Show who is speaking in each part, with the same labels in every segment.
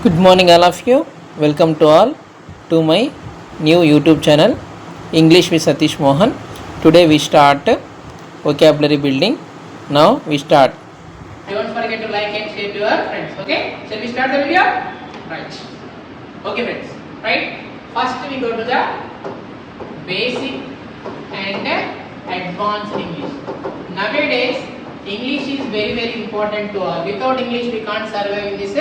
Speaker 1: Good morning, all of you. Welcome to all to my new YouTube channel, English with Satish Mohan. Today we start vocabulary building. Now we start.
Speaker 2: Don't forget to like and share to your friends. Okay? Shall we start the video? Right. Okay, friends. Right. First we go to the basic and advanced English. Nowadays, English is very important to all. Without English, we can't survive in this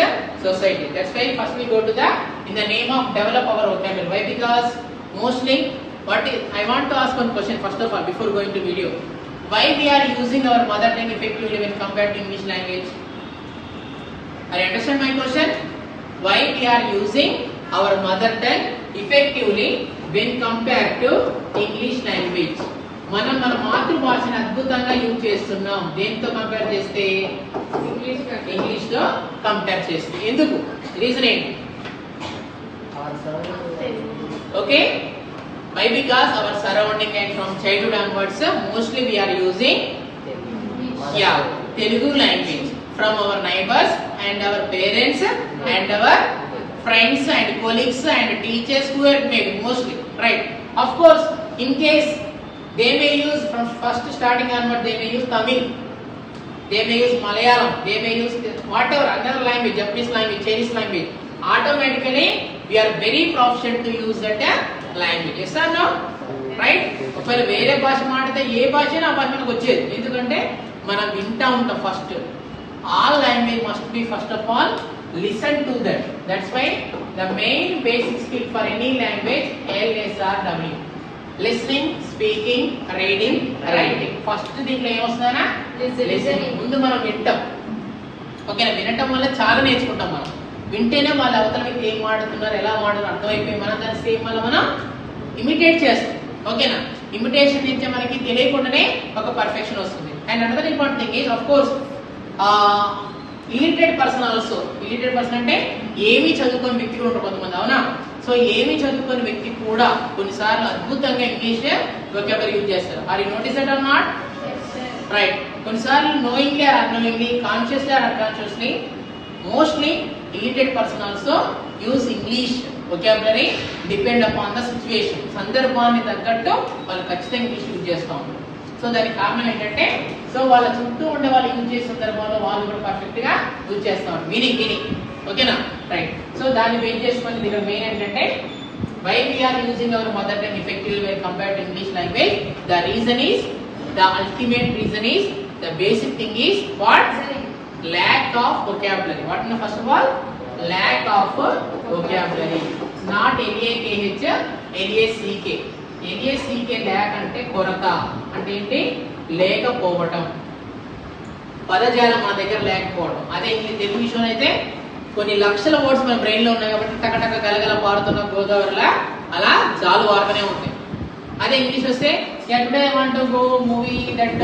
Speaker 2: society. That's why first we go to the in the name of develop our vocabulary. Why? Because mostly, I want to ask one question first of all before going to video. Why we are using our mother tongue effectively when compared to English language? Are you understand my question? Why we are using our mother tongue effectively when compared to English language? మనం మన మాతృభాషను అద్భుతంగా use చేస్తున్నాం. దేంతో compare చేస్తే? English తో compare చేస్తే. ఎందుకు? రీజన్ ఏంటి? Okay, why? Because our surrounding and from childhood onwards mostly we are using Telugu language from our neighbors and our parents and our friends and colleagues and teachers who are maybe mostly, right? Of course, in case they may use from first starting onward, they may use Tamil, they may use Malayalam, they may use whatever another language, Japanese language, Chinese language. Automatically we are very proficient to use that language. Yes or no? Right? ఒకవేళ వేరే భాష మాట్లాడితే ఏ భాష ఆ భాష మనకు వచ్చేది. ఎందుకంటే మనం వింటా ఉంటాం. First all language must be first of all listen to that. That's why the main basic skill for any language LSRW. Listening, speaking, reading, writing. First దీంట్లో ఏమొస్తుందనా? లిసనింగ్. ముందు మనం వింటాం. ఓకేనా? వినటం వల్ల చాలా నేర్చుకుంటాం. మనం వింటేనే వాళ్ళ అవతల వ్యక్తి ఏం మాట్లాడుతున్నారు, ఎలా మాట్లాడుతున్నారు అర్థమైపోయి మనం దాన్ని సేమ్ వల్ల మనం ఇమిటేట్ చేస్తాం. ఓకేనా? ఇమిటేషన్ నుంచి మనకి తెలియకుండానే ఒక పర్ఫెక్షన్ వస్తుంది. And another important thing is of course illiterate person also. Illiterate person అంటే ఏమీ చదువుకోని వ్యక్తి కూడా ఉంటారు కొంతమంది, అవునా? సో ఏమీ చదువుకోని వ్యక్తి కూడా కొన్నిసార్లు అద్భుతంగా ఇంగ్లీష్ వొకాబులరీ యూజ్ చేస్తారు. Are you notice that or not? Right. కొన్నిసార్లు knowingly or unknowingly, consciously or unconsciously, mostly illiterate person also use English vocabulary depend upon the situation. సందర్భాన్ని తగ్గట్టు వాళ్ళు ఖచ్చితంగా ఇంగ్లీష్ యూజ్ చేస్తూ ఉంటారు. సో దానికి కారణం ఏంటంటే సో వాళ్ళ చుట్టూ ఉండే వాళ్ళు యూజ్ చేసే సందర్భంలో వాళ్ళు కూడా పర్ఫెక్ట్ గా యూజ్ చేస్తూ ఉంటారు. మీనింగ్ ఓకేనా? రైట్. సో దాన్ని బేస్ చేసుకొని ఇక్కడ మెయిన్ ఏంటంటే why we are using our mother tongue effectively when compared to English language. The reason is, the ultimate reason is, the basic thing is what? Lack of vocabulary. What is first of all? Lack of vocabulary. Not LAKH, LACK. LACK lack అంటే కొరత. అంటే ఏంటి? లేకపోవటం. పదజాలం మన దగ్గర లేకపోవడం. అదే తెలుగు విషయం అయితే కొన్ని లక్షల వర్డ్స్ మన బ్రెయిన్ లో ఉన్నాయి కాబట్టి టకటక గలగల పారుతున్న గోదావరిలా అలా చాలు వాడుతూనే ఉంటాయి. అదే ఇంగ్లీష్ వస్తే today I want to go movie that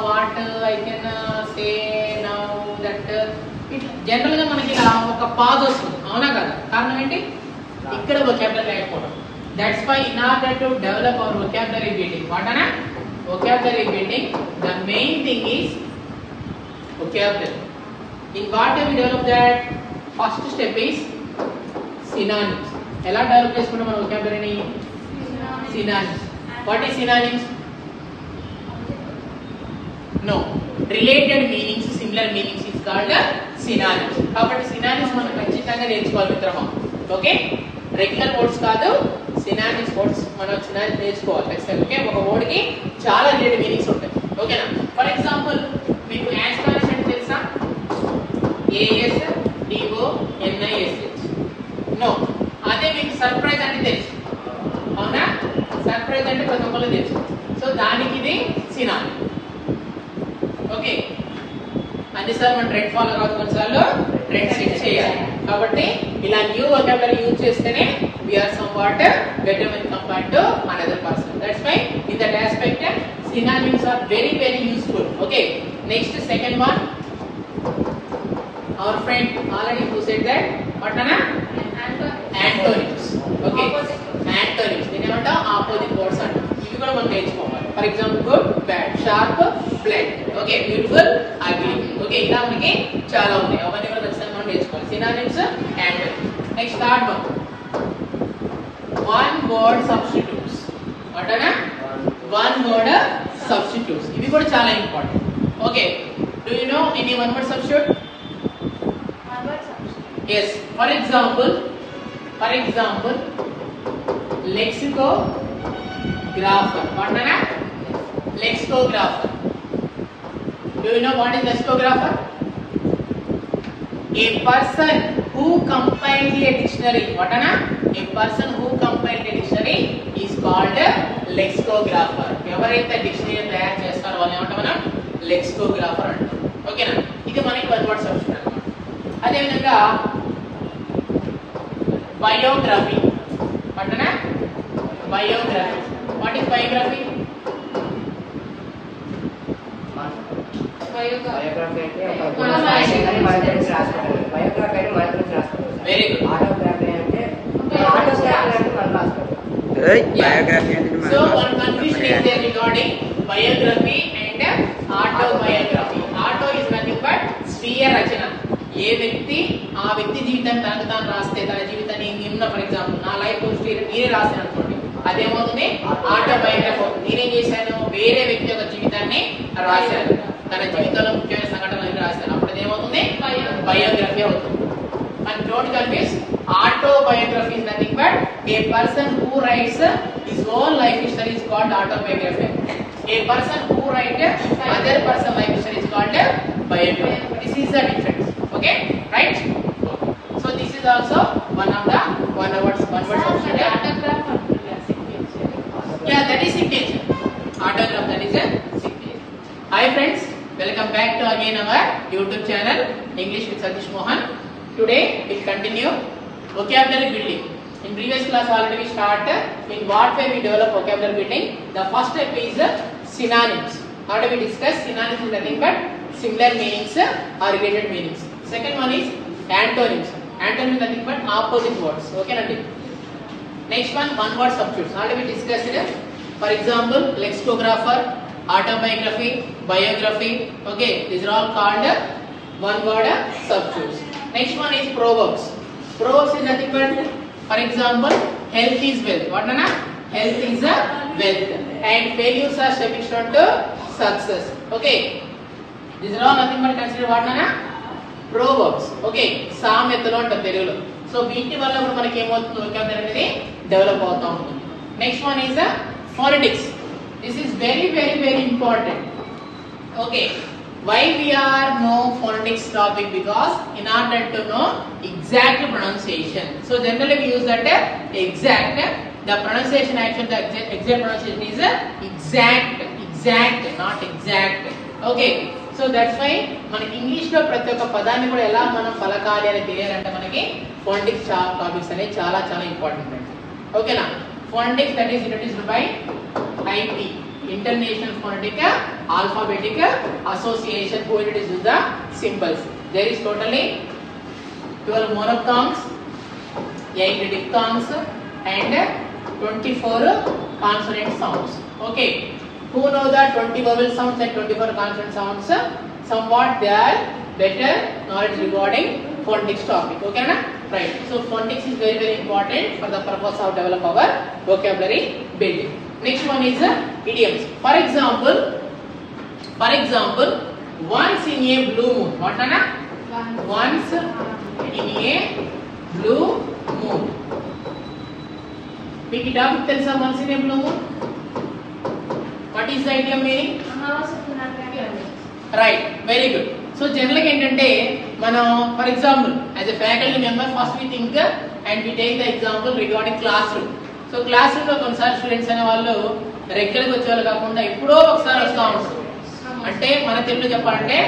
Speaker 2: what I can say now that. ఇట్లా జనరల్ గా మనకి ఒక పాజ్ వస్తుంది, అవునా కదా? కారణం ఏంటి? ఇక్కడ వొకాబులరీ లేకపోవడం. That's why in order to develop our vocabulary building, what అనా? Vocabulary building, the main thing is vocabulary. In what we develop that? First step is synonyms. ఎలా డెవలప్ చేసుకుంటాం మన వొకాబులరీని? Synonyms. What is synonyms? No, related meanings, similar meanings is called synonyms. కాబట్టి synonyms మనం ఖచ్చితంగా నేర్చుకోవాలి మిత్రమా. ఓకే, రెగ్యులర్ వర్డ్స్ కాదు, synonyms వర్డ్స్ మనం నేర్చుకోవాలి ఖచ్చితంగా. ఓకే, ఒక వర్డ్ కి చాలా రిలేటెడ్ మీనింగ్స్ ఉంటాయి. ఓకేనా? ఫర్ ఎగ్జాంపుల్ మీకు యాస్టానిష్ అంటే తెలుసా? ASDONISH. నో. అదే మీకు సర్ప్రైజ్ అంటే తెలుసు, అవునా? సర్ప్రైజ్ అంటే ప్రతి ఒక్కరికి తెలుసు. సో దానికి ఇది సినానిమ్. ఓకే, అన్నిసార్లు మనం ట్రెండ్ ఫాలో కాదు, కొన్నిసార్లు ట్రెండ్ సెట్ చేయాలి. కాబట్టి ఇలా న్యూ వొకాబులరీ యూజ్ చేస్తేనే we are somewhat better when compared to another person. That's why in that aspect synonyms are very useful. Okay, next second one, our friend already who said that what nana? Antonyms. Okay, antonyms దీని ఏమంట? Opposite words అంట. ఇవి కూడా మనం నేర్చుకోవాలి. For example good, bad, sharp, blood. Okay, beautiful, ugly. Okay, ఇలా మనకి చాలా ఉన్నాయి. అవన్నీ కూడా ఖచ్చితంగా మనం నేర్చుకోవాలి. Synonyms antonyms. Next third one. One word substitutes. What are one word substitutes? ఇవి కూడా చాలా important. Okay, do you know any one word substitute?
Speaker 3: One word substitute.
Speaker 2: Yes. For example, lexicographer. What are lexicographer? Do you know what is lexicographer? A person who compiled a dictionary. What are a person who compiled a dictionary is called a lexicographer. ఎవరైతే dictionary తయారు చేస్తారో వాళ్ళని ఏమంటాం మనం లెక్సికోగ్రాఫర్ అంటాం. ఓకేనా, ఇది మనకి వన్ వర్డ్ సబ్స్టిట్యూట్ అన్నమాట. అదే విధంగా బయోగ్రఫీ. పట్టనా biography. What is biography?
Speaker 4: Biography అంటే మన గురించి రాసుకోవాలి. బయోగ్రఫీ అంటే మన గురించి రాసుకోవాలి.
Speaker 2: Very good.
Speaker 4: ఆటోగ్రఫీ అంటే మనం రాసుకోవాలి.
Speaker 2: So one confusion is there regarding biography and autobiography. Auto is nothing but స్వీయ రచన. ఏ వ్యక్తి ఆ వ్యక్తి జీవితాన్ని తనకు తాను రాస్తే, తన జీవితాన్ని నిన్న ఫర్ ఎగ్జాంపుల్ నా లైఫ్ స్టోరీ నేనే రాస్తాను అనుకోండి, అదేమవుతుంది ఆటోబయోగ్రఫీ అవుతుంది. నేనేం చేశాను, వేరే వ్యక్తి యొక్క జీవితాన్ని రాశాను, తన జీవితంలో ముఖ్యమైన సంఘటనలు రాశాను, అప్పుడు అదేమవుతుంది బయోగ్రఫీ అవుతుంది. And don't confuse, autobiography is nothing but a person who writes his own life history is called autobiography. A person who writes other person life history is called biography. This is the difference. Okay, right? So this is also one word substitute. Yeah, that is signature. Autograph, that is a signature. Hi friends, welcome back to again our YouTube channel English with Satish Mohan. Today we'll continue vocabulary building. In previous class already we started in what way we develop vocabulary building. The first step is synonyms. Already we discussed synonyms is nothing but similar meanings or related meanings. Second one is antonyms. Antonyms is nothing but opposite words. Okay, Nandi? Next one word substitutes. Already we discussed it. For example, lexicographer, autobiography, biography. Okay, these are all called one word substitutes. Next one is proverbs. Proverbs is nothing but, for example, health is wealth. What nana? Health is a wealth. And failures are stepping stone to success. Okay. These are all nothing but consider what nana? Proverbs. Okay. సామెతలు అంటారు తెలుగులో. So వీటి వల్ల కూడా మనకి ఏమవుతుంది, vocabulary అనేది develop అవుతూ ఉంటుంది. Next one is phonetics. This is very important. Okay. Why we are know phonetics topic? Because in order to know exact pronunciation. So generally we use that exact. The pronunciation actually the exact pronunciation is exact, not exact. Okay. So that's why మనకి English లో ప్రతి ఒక్క పదాన్ని కూడా ఎలా మనం పలకాలి అని తెలియాలంటే మనకి phonetics టాపిక్స్ అనేవి చాలా ఇంపార్టెంట్ అండి. ఓకేనా? Phonetics that is introduced by IP, International Phonetic Alphabetic Association, who introduces the symbols. There is totally 12 monophthongs, 8 diphthongs and 24 consonant sounds. Okay, who know the 20 vowel sounds and 24 consonant sounds? Somewhat they are better knowledge regarding phonetics topic. Okay na? Right. So phonetics is very important for the purpose of develop our vocabulary building. Next one is idioms. For example, once in a blue moon. What nana? Once in a blue moon. మీకు topic తెలుసా? once in a blue moon. What is the idiom meaning? Right. Very good. So generally ఏంటంటే మనం for example as a faculty member first we think and we take the example regarding classroom. So classroom లో కొన్నిసార్లు students అనే వాళ్ళు రెగ్యులర్గా వచ్చేవాళ్ళు కాకుండా ఎప్పుడో ఒకసారి వస్తూ ఉంటారు. అంటే మన తెలుగులో చెప్పాలంటే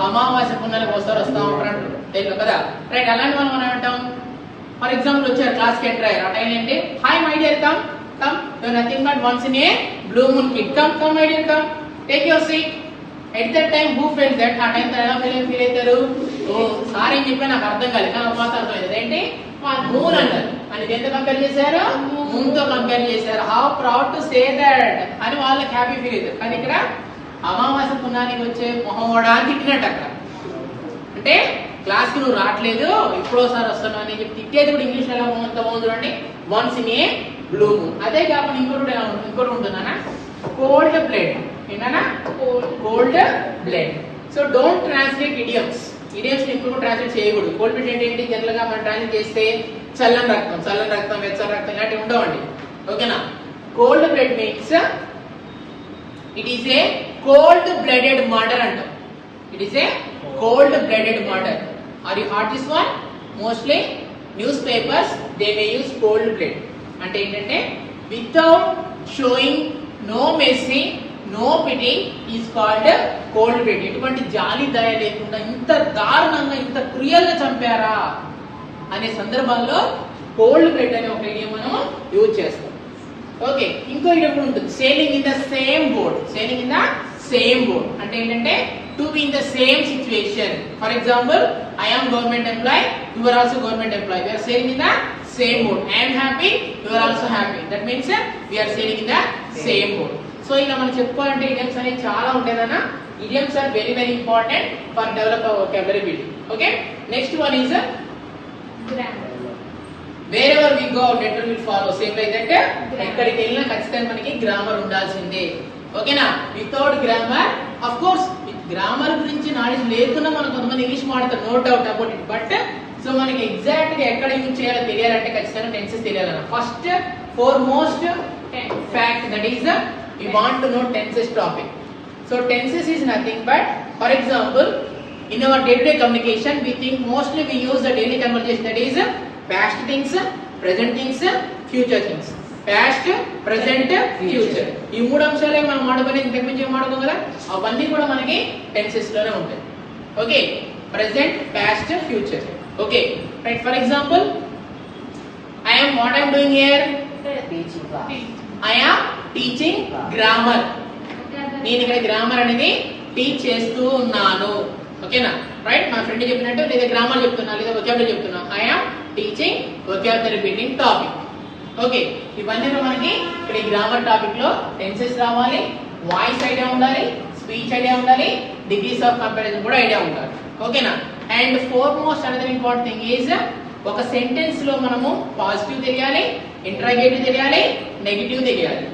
Speaker 2: అమావాస్య పుణ్యాలకు ఒకసారి వస్తూ ఉంటారు తెలుగు కదా. రైట్. అలాంటి వాళ్ళు మనం అంటాం ఫర్ ఎగ్జాంపుల్ వచ్చారు క్లాస్ కి ఎంటర్ అయ్యారు. ఆ టైం ఏంటి, hi my dear come you nothing but once in a blue moon kid come my dear come take your seat. At that time who fell that, ఆ time ఎలా feel అవుతారు, oh sir ఏం చెప్పి నాకు అర్థం కాలేదు కానీ మాత్రం అర్థమైంది ఏంటి మూన్ అంటారు. అని దేంతో కంపేర్ చేశారు, మూన్ తో కంపేర్ చేశారు. How proud to say that అని వాళ్ళకి హ్యాపీ ఫీల్ అవుతారు. కానీ ఇక్కడ అమావాస్య పుణ్యానికి వచ్చే మొహం కూడా తిట్టినట్టు అక్కడ అంటే క్లాస్ కి నువ్వు రావట్లేదు ఇప్పుడోసారి వస్తున్నావు అని చెప్పి తిట్టేది కూడా ఇంగ్లీష్ ఎలా ఎంత బాగుంది అండి, once in a blue moon. అదే కాకుండా ఇంకోటి ఉంటుందన్నా, కోల్డ్ బ్లడ్. ఏంటన్నా? Cold blood. So don't translate idioms. Idioms ఇప్పుడు ట్రాన్స్లేట్ చేయకూడదు. కోల్డ్ బ్లడ్ అంటే ఏంటి, జనరల్ గా మనం ట్రాన్స్లేట్ చేస్తే చల్లని రక్తం, వెచ్చని రక్తం ఇలాంటివి ఉండవండి. ఓకేనా? Cold blood means it is a cold blooded murder అంటాం. It is a cold blooded murder. Are you heard this one? Mostly newspapers they may use cold blood. అంటే ఏంటంటే without showing no mercy, no pity is called cold blood. ఎటువంటి జాలి దయ లేకుండా ఇంత దారుణంగా ఇంత క్రూయల్ గా చంపారా అనే సందర్భాల్లో కోల్డ్ బ్లడ్ అనే ఒక ఇడియం మనం యూజ్ చేస్తాం. ఓకే, ఇంకో ఇడియం కూడా ఉంటుంది, sailing in the same boat. Sailing in the same boat అంటే ఏంటంటే to be in the same situation. For example, I am government employee, you are also government employee, we are sailing in the same boat. I am happy, you are also happy, that means we are sailing in the same boat. So ఇలా మనం చెప్పుకోవాలంటే idioms అనేవి చాలా ఉంటాయన్నా. Idioms are very very important for develop our vocabulary building. Okay, next one is
Speaker 3: Grammar.
Speaker 2: wherever we go letter will follow. Same like that ఎక్కడికి వెళ్ళినా ఖచ్చితంగా మనకి గ్రామర్ ఉండాల్సిందే. ఓకేనా? Without grammar, of course grammar గురించి నాలెడ్జ్ లేకుండా మనం కొంతమంది ఇంగ్లీష్ మాట్లాడతారు, no doubt about it. But so మనకి ఎగ్జాక్ట్ గా ఎక్కడ యూజ్ చేయాలో తెలియాలంటే ఖచ్చితంగా టెన్సెస్ తెలియాలన్న. First foremost fact that is we want to know tenses topic. So tenses is nothing but, for example, in our day-to-day communication we think mostly we use the daily conversation, that is past things, present things, future things. Past, present, future. ఈ మూడు అంశాలే మనం మాట్లాడుకునే, ఇంతకు మించి ఏం మాట్లాడుకోం కదా, అవన్నీ కూడా మనకి టెన్సెస్ లోనే ఉంటాయి. Okay, present, past, future. Okay, right. For example, I am what I am doing here, I am teaching grammar. నేను ఇక్కడ గ్రామర్ అనేది టీచ్ చేస్తూ ఉన్నాను. ఓకేనా? రైట్. మా ఫ్రెండ్ చెప్పినట్టు లేదా గ్రామర్ చెప్తున్నా లేదా వొకాబులరీ చెప్తున్నా. I am teaching vocabulary building topic. Okay, ఇవన్నీ మనకి ఇక్కడ ఈ గ్రామర్ టాపిక్ లో టెన్సెస్ రావాలి, వాయిస్ ఐడియా ఉండాలి, స్పీచ్ ఐడియా ఉండాలి, డిగ్రీస్ ఆఫ్ కంపారిజన్ కూడా ఐడియా ఉండాలి. ఓకేనా? And foremost another important thing is ఒక సెంటెన్స్ లో మనము పాజిటివ్ తెలియాలి, ఇంట్రాగేటివ్ తెలియాలి, నెగటివ్ తెలియాలి.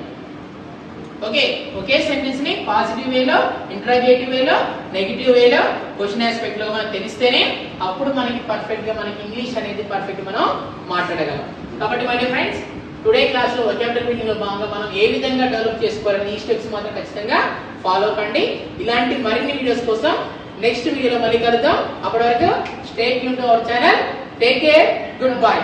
Speaker 2: ఓకే, ఒకే సెంటెన్స్ ని పాజిటివ్ వేలో, ఇంట్రాగేటివ్ వేలో, నెగటివ్ వేలో, క్వశ్చన్ ఆస్పెక్ట్ లో మనకు తెలిస్తేనే అప్పుడు మనకి పర్ఫెక్ట్ గా మనకి ఇంగ్లీష్ అనేది పర్ఫెక్ట్ మనం మాట్లాడగలం. కాబట్టి my dear friends, today class లో వొకాబులరీ బిల్డింగ్ లో భాగంగా మనం ఏ విధంగా డెవలప్ చేసుకోవాలని ఈ స్టెప్స్ మాత్రం ఖచ్చితంగా ఫాలో కండి. ఇలాంటి మరిన్ని వీడియోస్ కోసం నెక్స్ట్ వీడియోలో మళ్ళీ కలుద్దాం. అప్పటి వరకు stay tune to our channel. Take care, good bye.